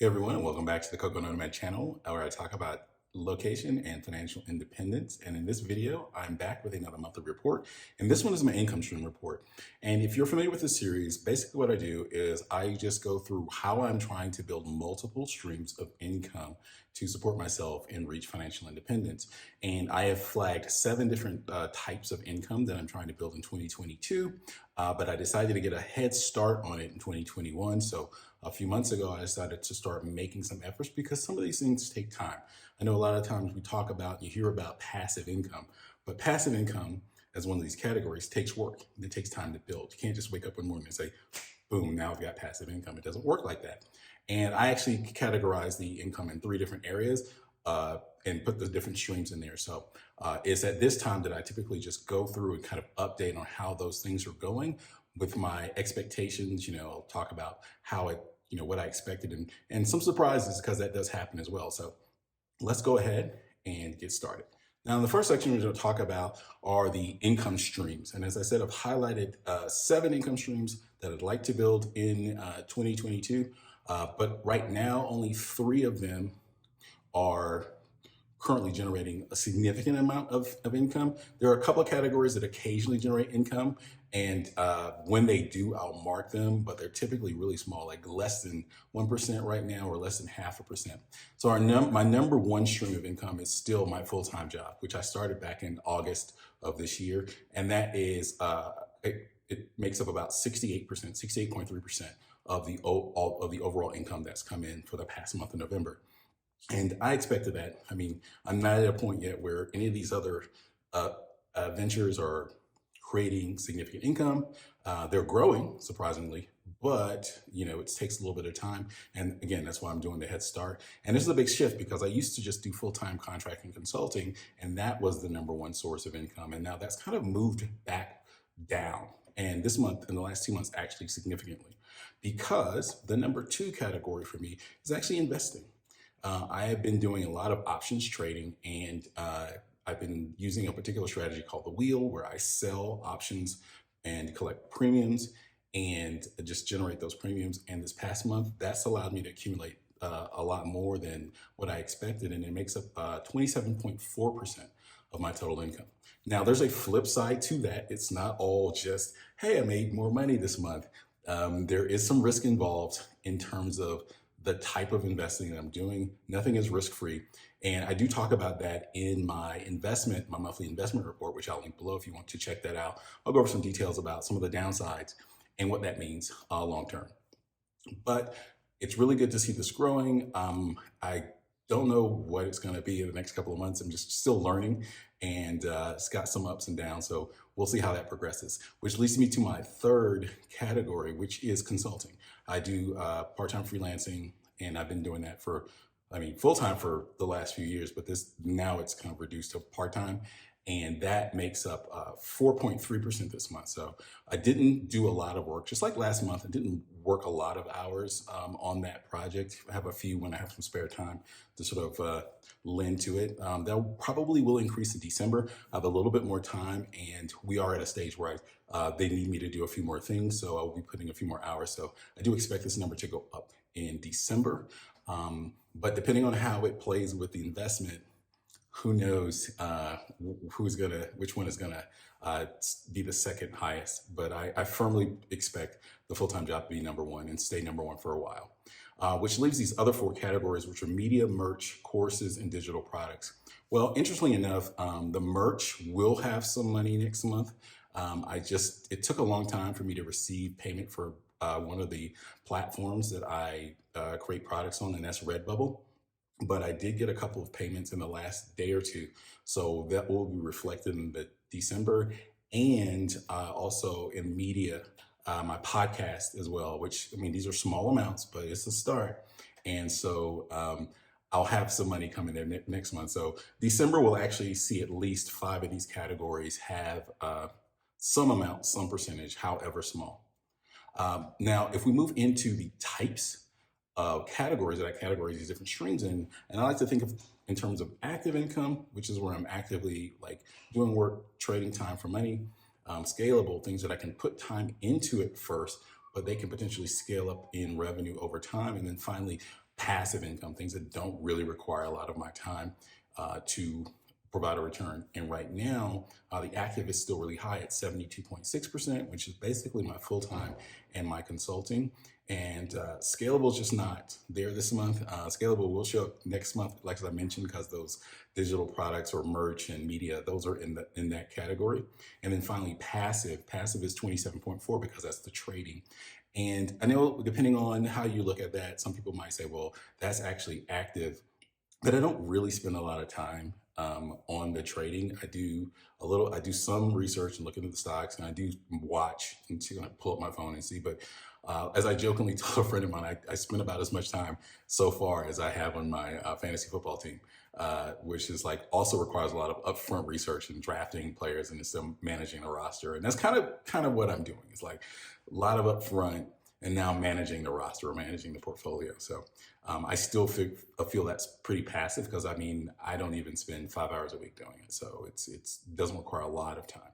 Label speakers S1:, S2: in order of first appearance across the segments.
S1: Hey everyone, and welcome back to the Nomad channel, where I talk about location and financial independence. And in this video, I'm back with another monthly report. And this one is my income stream report. And if you're familiar with this series, basically what I do is I just go through how I'm trying to build multiple streams of income to support myself and reach financial independence. And I have flagged 7 different types of income that I'm trying to build in 2022. But I decided to get a head start on it in 2021. So a few months ago, I decided to start making some efforts because some of these things take time. I know a lot of times we talk about, you hear about passive income, but passive income as one of these categories takes work. It takes time to build. You can't just wake up one morning and say, boom, now I've got passive income. It doesn't work like that. And I actually categorize the income in 3 different areas and put the different streams in there. So it's at this time that I typically just go through and kind of update on how those things are going with my expectations. I'll talk about how it, what I expected and some surprises, because that does happen as well. So let's go ahead and get started. Now, in the first section, we're going to talk about are the income streams. And as I said, I've highlighted 7 income streams that I'd like to build in 2022. But right now, only 3 of them are currently generating a significant amount of income. There are a couple of categories that occasionally generate income. And when they do, I'll mark them, but they're typically really small, like less than 1% right now or less than 0.5%. So my number 1 stream of income is still my full-time job, which I started back in August of this year. And that is, it makes up about 68.3% of the overall income that's come in for the past month of November. And I expected that. I mean, I'm not at a point yet where any of these other ventures are creating significant income. They're growing, surprisingly, but it takes a little bit of time. And again, that's why I'm doing the head start. And this is a big shift because I used to just do full-time contracting consulting, and that was the number 1 source of income. And now that's kind of moved back down. And this month, in the last 2 months, actually significantly, because the number 2 category for me is actually investing. I have been doing a lot of options trading, and I've been using a particular strategy called the wheel, where I sell options and collect premiums and just generate those premiums. And this past month, that's allowed me to accumulate a lot more than what I expected, and it makes up 27.4% of my total income. Now, there's a flip side to that. It's not all just, hey, I made more money this month. There is some risk involved in terms of the type of investing that I'm doing. Nothing is risk-free. And I do talk about that in my monthly investment report, which I'll link below if you want to check that out. I'll go over some details about some of the downsides and what that means long-term. But it's really good to see this growing. I don't know what it's going to be in the next couple of months. I'm just still learning, and it's got some ups and downs. So we'll see how that progresses, which leads me to my 3rd category, which is consulting. I do part-time freelancing, and I've been doing that full-time for the last few years, but now it's kind of reduced to part-time. And that makes up 4.3% this month. So I didn't do a lot of work. Just like last month, I didn't work a lot of hours on that project. I have a few when I have some spare time to sort of lend to it. That probably will increase in December. I have a little bit more time, and we are at a stage where they need me to do a few more things. So I'll be putting a few more hours. So I do expect this number to go up in December. But depending on how it plays with the investment, who knows which one is gonna be the second highest. But I firmly expect the full-time job to be number 1 and stay number 1 for a while. Which leaves these other 4 categories, which are media, merch, courses, and digital products. Well, interestingly enough, the merch will have some money next month. It took a long time for me to receive payment for one of the platforms that I create products on, and that's Redbubble. But I did get a couple of payments in the last day or 2. So that will be reflected in the December, and also in media, my podcast as well, which, I mean, these are small amounts, but it's a start. And so I'll have some money coming there next month. So December will actually see at least 5 of these categories have some amount, some percentage, however small. Now, if we move into the types categories that I categorize these different streams in. And I like to think of in terms of active income, which is where I'm actively doing work, trading time for money, scalable, things that I can put time into it first, but they can potentially scale up in revenue over time. And then finally, passive income, things that don't really require a lot of my time to provide a return. And right now, the active is still really high at 72.6%, which is basically my full-time and my consulting. And Scalable is just not there this month. Scalable will show up next month, like as I mentioned, because those digital products or merch and media, those are in that category. And then finally, passive. Passive is 27.4 because that's the trading. And I know depending on how you look at that, some people might say, well, that's actually active, but I don't really spend a lot of time on the trading. I do some research and look into the stocks, and I do watch and see, I pull up my phone and see. But as I jokingly told a friend of mine, I spend about as much time so far as I have on my fantasy football team, which is like also requires a lot of upfront research and drafting players and still managing a roster. And that's kind of what I'm doing. It's like a lot of upfront and now managing the roster or managing the portfolio. So I still feel that's pretty passive because I mean, I don't even spend 5 hours a week doing it. So it doesn't require a lot of time.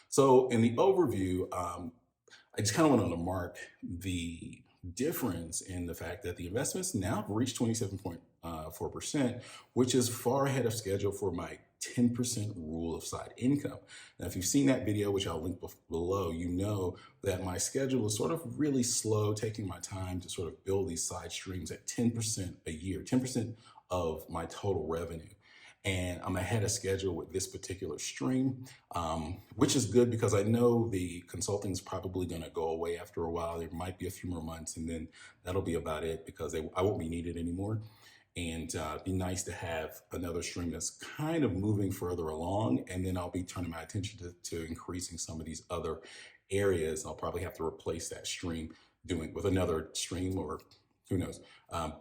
S1: So in the overview, I just kind of wanted to mark the difference in the fact that the investments now have reached 27.4%, which is far ahead of schedule for my 10% rule of side income. Now, if you've seen that video, which I'll link below, you know that my schedule is sort of really slow, taking my time to sort of build these side streams at 10% a year, 10% of my total revenue. And I'm ahead of schedule with this particular stream, which is good because I know the consulting is probably going to go away after a while. There might be a few more months, and then that'll be about it because I won't be needed anymore. And be nice to have another stream that's kind of moving further along, and then I'll be turning my attention to increasing some of these other areas. I'll probably have to replace that stream with another stream, or who knows.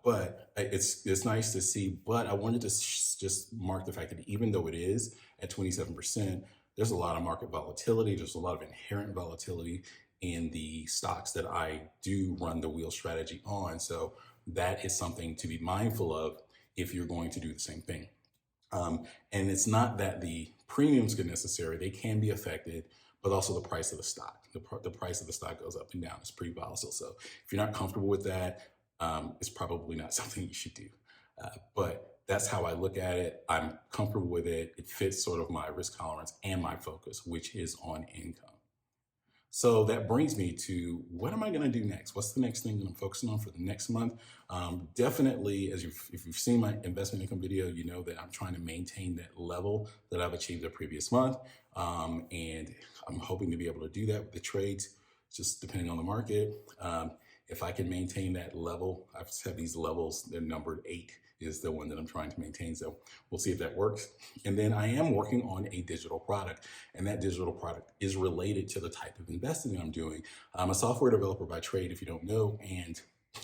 S1: But it's nice to see. But I wanted to just mark the fact that even though it is at 27%, there's a lot of market volatility. There's a lot of inherent volatility in the stocks that I do run the wheel strategy on. So that is something to be mindful of if you're going to do the same thing. And it's not that the premiums get necessary. They can be affected, but also the price of the stock. The price of the stock goes up and down. It's pretty volatile. So if you're not comfortable with that, it's probably not something you should do. But that's how I look at it. I'm comfortable with it. It fits sort of my risk tolerance and my focus, which is on income. So that brings me to what am I going to do next? What's the next thing that I'm focusing on for the next month? Definitely, if you've seen my investment income video, you know that I'm trying to maintain that level that I've achieved the previous month. And I'm hoping to be able to do that with the trades, just depending on the market. If I can maintain that level, I've set these levels, they're numbered 8 is the one that I'm trying to maintain. So we'll see if that works. And then I am working on a digital product, and that digital product is related to the type of investing I'm doing. I'm a software developer by trade, if you don't know, and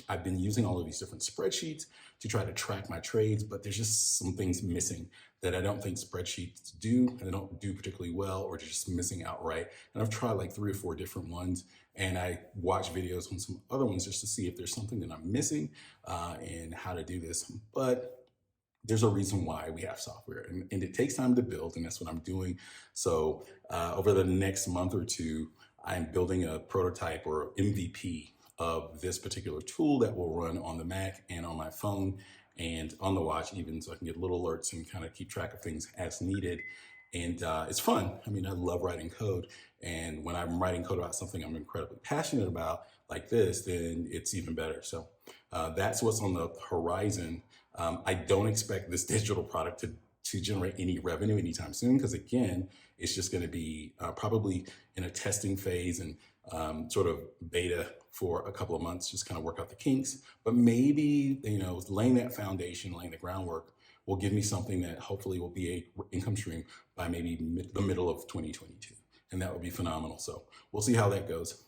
S1: I've been using all of these different spreadsheets to try to track my trades, but there's just some things missing that I don't think spreadsheets do, and they don't do particularly well, or just missing outright. And I've tried like 3 or 4 different ones, and I watch videos on some other ones just to see if there's something that I'm missing and how to do this. But there's a reason why we have software, and it takes time to build, and that's what I'm doing. So over the next month or two, I'm building a prototype or MVP of this particular tool that will run on the Mac and on my phone and on the watch even, so I can get little alerts and kind of keep track of things as needed. And it's fun. I mean, I love writing code. And when I'm writing code about something I'm incredibly passionate about, like this, then it's even better. So that's what's on the horizon. I don't expect this digital product to generate any revenue anytime soon, because again, it's just going to be probably in a testing phase and sort of beta for a couple of months, just kind of work out the kinks. But maybe, laying that foundation, laying the groundwork will give me something that hopefully will be a income stream by maybe the middle of 2022. And that would be phenomenal. So we'll see how that goes.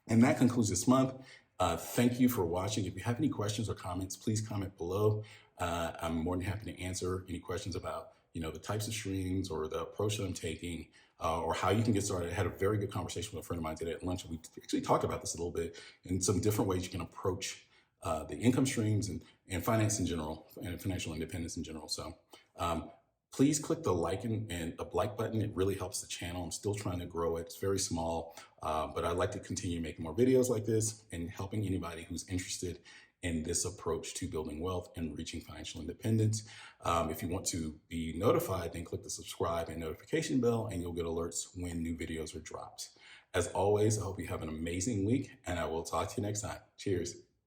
S1: And that concludes this month. Thank you for watching. If you have any questions or comments, please comment below. I'm more than happy to answer any questions about, the types of streams or the approach that I'm taking, or how you can get started. I had a very good conversation with a friend of mine today at lunch. We actually talked about this a little bit and some different ways you can approach the income streams and finance in general and financial independence in general. So please click the like and the like button. It really helps the channel. I'm still trying to grow it. It's very small, but I'd like to continue making more videos like this and helping anybody who's interested in this approach to building wealth and reaching financial independence. If you want to be notified, then click the subscribe and notification bell, and you'll get alerts when new videos are dropped. As always, I hope you have an amazing week, and I will talk to you next time. Cheers.